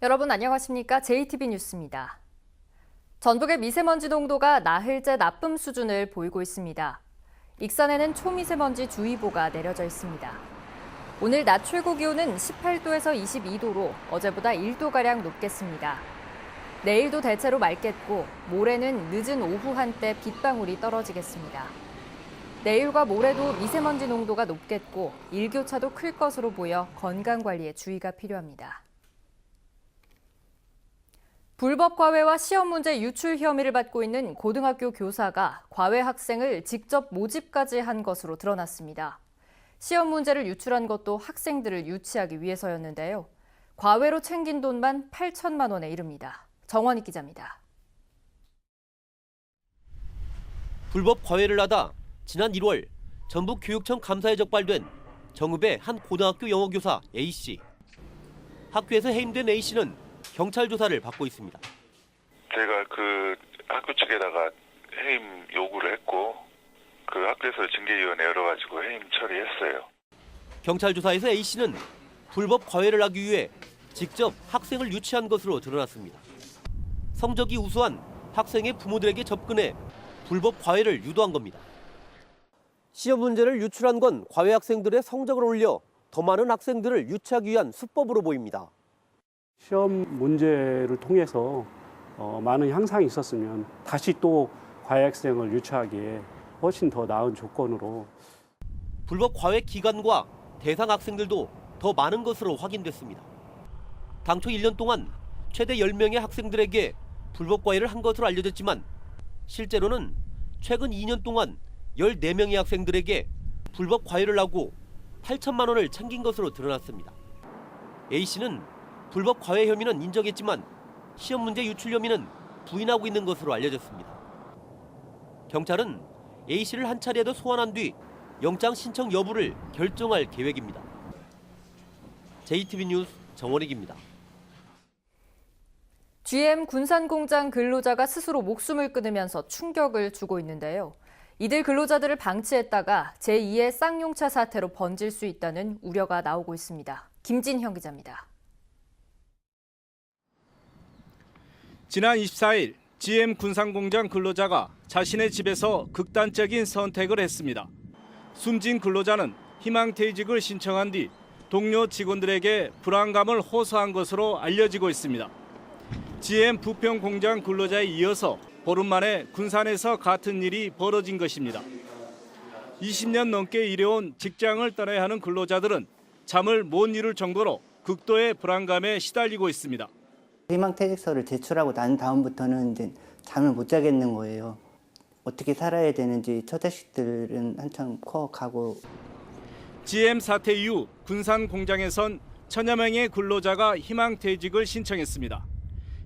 여러분 안녕하십니까? JTB 뉴스입니다. 전북의 미세먼지 농도가 나흘째 나쁨 수준을 보이고 있습니다. 익산에는 초미세먼지 주의보가 내려져 있습니다. 오늘 낮 최고 기온은 18도에서 22도로 어제보다 1도가량 높겠습니다. 내일도 대체로 맑겠고 모레는 늦은 오후 한때 빗방울이 떨어지겠습니다. 내일과 모레도 미세먼지 농도가 높겠고 일교차도 클 것으로 보여 건강관리에 주의가 필요합니다. 불법 과외와 시험 문제 유출 혐의를 받고 있는 고등학교 교사가 과외 학생을 직접 모집까지 한 것으로 드러났습니다. 시험 문제를 유출한 것도 학생들을 유치하기 위해서였는데요. 과외로 챙긴 돈만 8천만 원에 이릅니다. 정원익 기자입니다. 불법 과외를 하다 지난 1월 전북교육청 감사에 적발된 정읍의 한 고등학교 영어교사 A씨. 학교에서 해임된 A씨는 경찰 조사를 받고 있습니다. 제가 그 학교 측에다가 해임 요구를 했고 그 학교에서 징계위원회 열어가지고 해임 처리했어요. 경찰 조사에서 A씨는 불법 과외를 하기 위해 직접 학생을 유치한 것으로 드러났습니다. 성적이 우수한 학생의 부모들에게 접근해 불법 과외를 유도한 겁니다. 시험 문제를 유출한 건 과외 학생들의 성적을 올려 더 많은 학생들을 유치하기 위한 수법으로 보입니다. 시험 문제를 통해서 많은 향상이 있었으면 다시 또 과외 학생을 유치하기에 훨씬 더 나은 조건으로. 불법 과외 기간과 대상 학생들도 더 많은 것으로 확인됐습니다. 당초 1년 동안 최대 10명의 학생들에게 불법 과외를 한 것으로 알려졌지만 실제로는 최근 2년 동안 14명의 학생들에게 불법 과외를 하고 8천만 원을 챙긴 것으로 드러났습니다. A씨는 불법 과외 혐의는 인정했지만 시험 문제 유출 혐의는 부인하고 있는 것으로 알려졌습니다. 경찰은 A씨를 한 차례 더 소환한 뒤 영장 신청 여부를 결정할 계획입니다. JTB 뉴스 정원익입니다. GM 군산공장 근로자가 스스로 목숨을 끊으면서 충격을 주고 있는데요. 이들 근로자들을 방치했다가 제2의 쌍용차 사태로 번질 수 있다는 우려가 나오고 있습니다. 김진형 기자입니다. 지난 24일 GM 군산공장 근로자가 자신의 집에서 극단적인 선택을 했습니다. 숨진 근로자는 희망퇴직을 신청한 뒤 동료 직원들에게 불안감을 호소한 것으로 알려지고 있습니다. GM 부평 공장 근로자에 이어서 보름 만에 군산에서 같은 일이 벌어진 것입니다. 20년 넘게 일해온 직장을 떠나야 하는 근로자들은 잠을 못 이룰 정도로 극도의 불안감에 시달리고 있습니다. 희망퇴직서를 제출하고 난 다음부터는 이제 잠을 못 자겠는 거예요. 어떻게 살아야 되는지 처자식들은 한참 커가고. GM 사태 이후 군산 공장에선 천여 명의 근로자가 희망퇴직을 신청했습니다.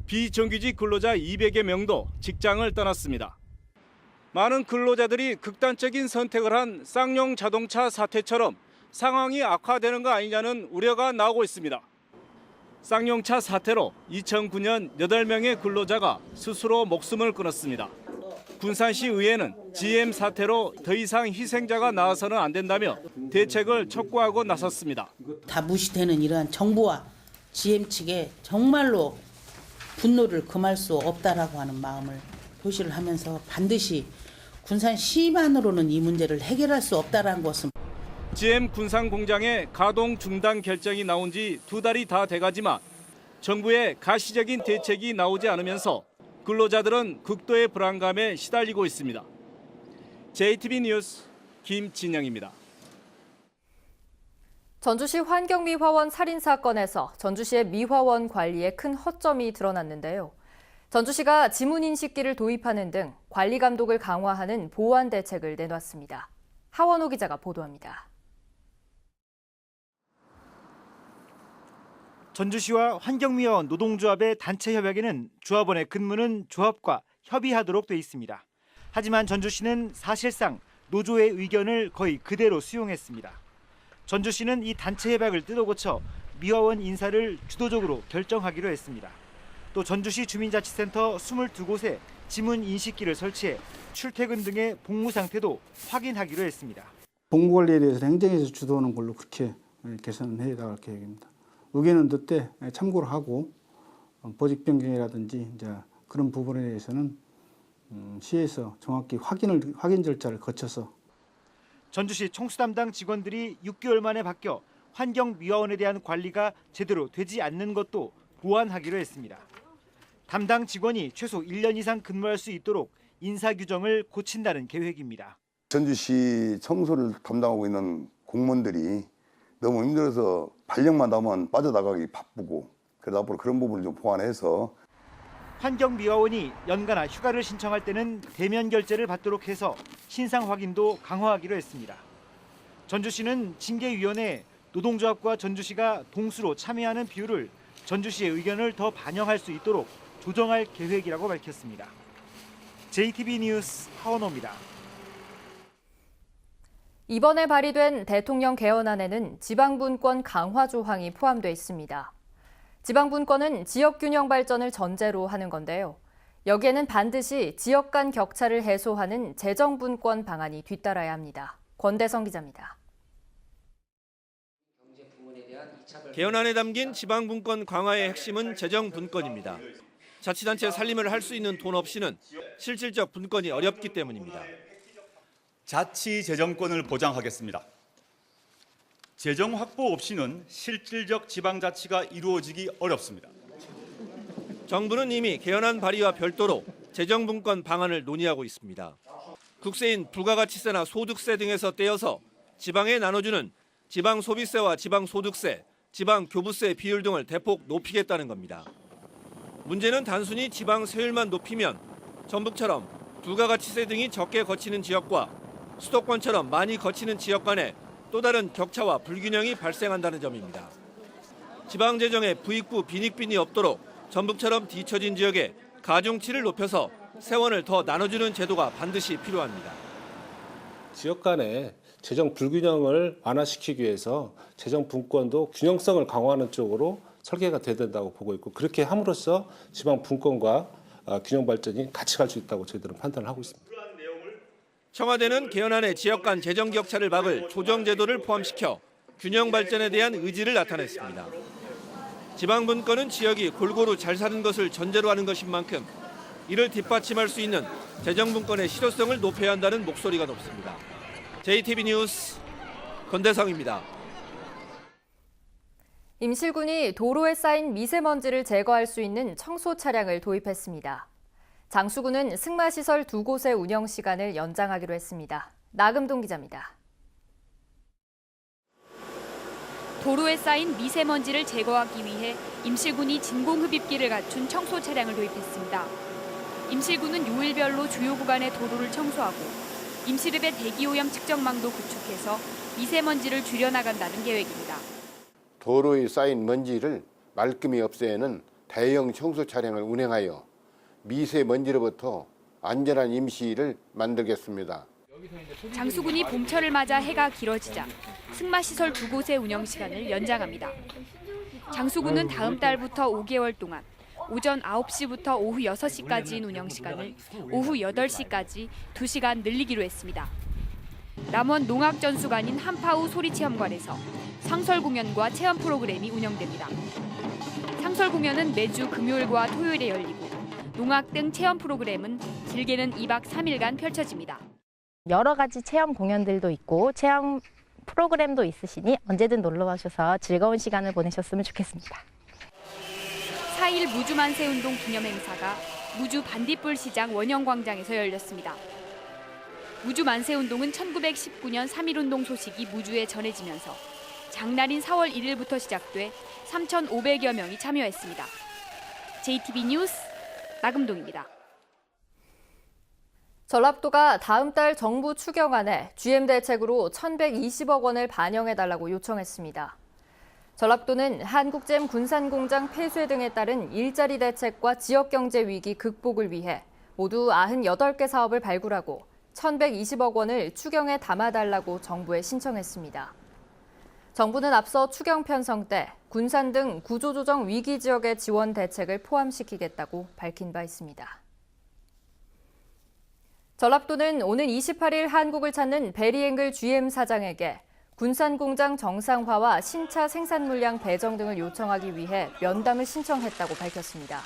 비정규직 근로자 200여 명도 직장을 떠났습니다. 많은 근로자들이 극단적인 선택을 한 쌍용 자동차 사태처럼 상황이 악화되는 거 아니냐는 우려가 나오고 있습니다. 쌍용차 사태로 2009년 8명의 근로자가 스스로 목숨을 끊었습니다. 군산시 의회는 GM 사태로 더 이상 희생자가 나와서는 안 된다며 대책을 촉구하고 나섰습니다. 다 무시되는 이러한 정부와 GM 측에 정말로 분노를 금할 수 없다라고 하는 마음을 표시를 하면서 반드시 군산시만으로는 이 문제를 해결할 수 없다라는 것은. GM 군산 공장의 가동 중단 결정이 나온 지 2달이 다 돼가지만 정부의 가시적인 대책이 나오지 않으면서 근로자들은 극도의 불안감에 시달리고 있습니다. JTB 뉴스 김진영입니다. 전주시 환경미화원 살인사건에서 전주시의 미화원 관리에 큰 허점이 드러났는데요. 전주시가 지문인식기를 도입하는 등 관리 감독을 강화하는 보완 대책을 내놨습니다. 하원호 기자가 보도합니다. 전주시와 환경미화원 노동조합의 단체 협약에는 조합원의 근무는 조합과 협의하도록 돼 있습니다. 하지만 전주시는 사실상 노조의 의견을 거의 그대로 수용했습니다. 전주시는 이 단체 협약을 뜯어고쳐 미화원 인사를 주도적으로 결정하기로 했습니다. 또 전주시 주민자치센터 22곳에 지문 인식기를 설치해 출퇴근 등의 복무 상태도 확인하기로 했습니다. 복무 관리에 대해서 행정에서 주도하는 걸로 그렇게 개선해 나갈 계획입니다. 의견은 그때 참고를 하고 보직 변경이라든지 이제 그런 부분에 대해서는 시에서 정확히 확인 절차를 거쳐서 전주시 청수 담당 직원들이 6개월 만에 바뀌어 환경미화원에 대한 관리가 제대로 되지 않는 것도 보완하기로 했습니다. 담당 직원이 최소 1년 이상 근무할 수 있도록 인사 규정을 고친다는 계획입니다. 전주시 청소를 담당하고 있는 공무원들이 너무 힘들어서 발령만 나오면 빠져나가기 바쁘고, 그래서 앞으로 그런 부분을 좀 보완해서 환경미화원이 연가나 휴가를 신청할 때는 대면 결제를 받도록 해서 신상 확인도 강화하기로 했습니다. 전주시는 징계위원회에 노동조합과 전주시가 동수로 참여하는 비율을 전주시의 의견을 더 반영할 수 있도록 조정할 계획이라고 밝혔습니다. JTB 뉴스 하원호입니다. 이번에 발의된 대통령 개헌안에는 지방분권 강화 조항이 포함돼 있습니다. 지방분권은 지역균형 발전을 전제로 하는 건데요. 여기에는 반드시 지역 간 격차를 해소하는 재정분권 방안이 뒤따라야 합니다. 권대성 기자입니다. 개헌안에 담긴 지방분권 강화의 핵심은 재정분권입니다. 자치단체 살림을 할 수 있는 돈 없이는 실질적 분권이 어렵기 때문입니다. 자치 재정권을 보장하겠습니다. 재정 확보 없이는 실질적 지방자치가 이루어지기 어렵습니다. 정부는 이미 개헌안 발의와 별도로 재정분권 방안을 논의하고 있습니다. 국세인 부가가치세나 소득세 등에서 떼어서 지방에 나눠주는 지방소비세와 지방소득세, 지방교부세 비율 등을 대폭 높이겠다는 겁니다. 문제는 단순히 지방 세율만 높이면 전북처럼 부가가치세 등이 적게 거치는 지역과 수도권처럼 많이 거치는 지역 간에 또 다른 격차와 불균형이 발생한다는 점입니다. 지방재정에 부익부 빈익빈이 없도록 전북처럼 뒤처진 지역에 가중치를 높여서 세원을 더 나눠주는 제도가 반드시 필요합니다. 지역 간의 재정 불균형을 완화시키기 위해서 재정 분권도 균형성을 강화하는 쪽으로 설계가 돼야 된다고 보고 있고, 그렇게 함으로써 지방 분권과 균형 발전이 같이 갈 수 있다고 저희들은 판단을 하고 있습니다. 청와대는 개헌안에 지역 간 재정 격차를 막을 조정 제도를 포함시켜 균형 발전에 대한 의지를 나타냈습니다. 지방 분권은 지역이 골고루 잘 사는 것을 전제로 하는 것인 만큼 이를 뒷받침할 수 있는 재정 분권의 실효성을 높여야 한다는 목소리가 높습니다. JTB 뉴스 권대성입니다. 임실군이 도로에 쌓인 미세먼지를 제거할 수 있는 청소 차량을 도입했습니다. 장수군은 승마시설 2곳의 운영 시간을 연장하기로 했습니다. 나금동 기자입니다. 도로에 쌓인 미세먼지를 제거하기 위해 임실군이 진공흡입기를 갖춘 청소 차량을 도입했습니다. 임실군은 요일별로 주요 구간의 도로를 청소하고 임실읍의 대기오염 측정망도 구축해서 미세먼지를 줄여나간다는 계획입니다. 도로에 쌓인 먼지를 말끔히 없애는 대형 청소 차량을 운행하여 미세먼지로부터 안전한 임시를 만들겠습니다. 장수군이 봄철을 맞아 해가 길어지자 승마시설 2곳의 운영 시간을 연장합니다. 장수군은 다음 달부터 5개월 동안 오전 9시부터 오후 6시까지인 운영 시간을 오후 8시까지 2시간 늘리기로 했습니다. 남원 농악전수관인 한파우 소리체험관에서 상설 공연과 체험 프로그램이 운영됩니다. 상설 공연은 매주 금요일과 토요일에 열리고 농악 등 체험 프로그램은 길게는 2박 3일간 펼쳐집니다. 여러 가지 체험 공연들도 있고 체험 프로그램도 있으시니 언제든 놀러 와셔서 즐거운 시간을 보내셨으면 좋겠습니다. 4일 무주만세운동 기념행사가 무주 반딧불 시장 원형광장에서 열렸습니다. 무주만세운동은 1919년 3.1운동 소식이 무주에 전해지면서 장날인 4월 1일부터 시작돼 3,500여 명이 참여했습니다. JTB 뉴스 나금동입니다. 전라북도가 다음 달 정부 추경안에 GM 대책으로 1,120억 원을 반영해달라고 요청했습니다. 전라북도는 한국잼 군산공장 폐쇄 등에 따른 일자리 대책과 지역경제 위기 극복을 위해 모두 98개 사업을 발굴하고 1,120억 원을 추경에 담아달라고 정부에 신청했습니다. 정부는 앞서 추경 편성 때 군산 등 구조조정 위기 지역의 지원 대책을 포함시키겠다고 밝힌 바 있습니다. 전라북도는 오는 28일 한국을 찾는 베리앵글 GM 사장에게 군산공장 정상화와 신차 생산 물량 배정 등을 요청하기 위해 면담을 신청했다고 밝혔습니다.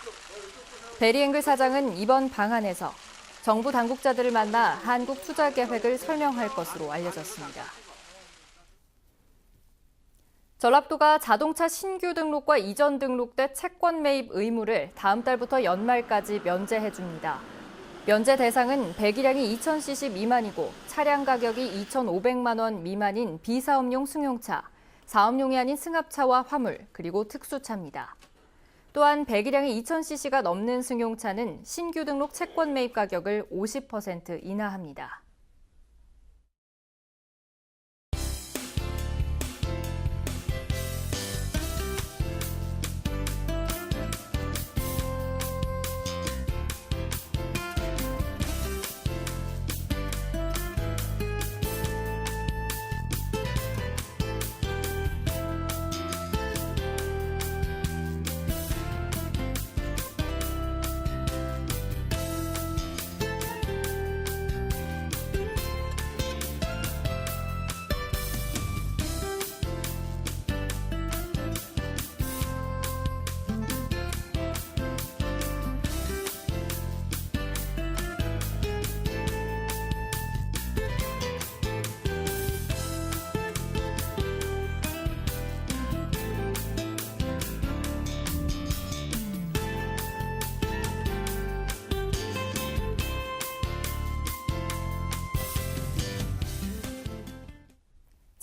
베리앵글 사장은 이번 방안에서 정부 당국자들을 만나 한국 투자 계획을 설명할 것으로 알려졌습니다. 전라도가 자동차 신규 등록과 이전 등록대 채권 매입 의무를 다음 달부터 연말까지 면제해 줍니다. 면제 대상은 배기량이 2000cc 미만이고 차량 가격이 2,500만 원 미만인 비사업용 승용차, 사업용이 아닌 승합차와 화물, 그리고 특수차입니다. 또한 배기량이 2000cc가 넘는 승용차는 신규 등록 채권 매입 가격을 50% 인하합니다.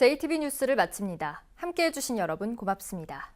JTB 뉴스를 마칩니다. 함께해 주신 여러분 고맙습니다.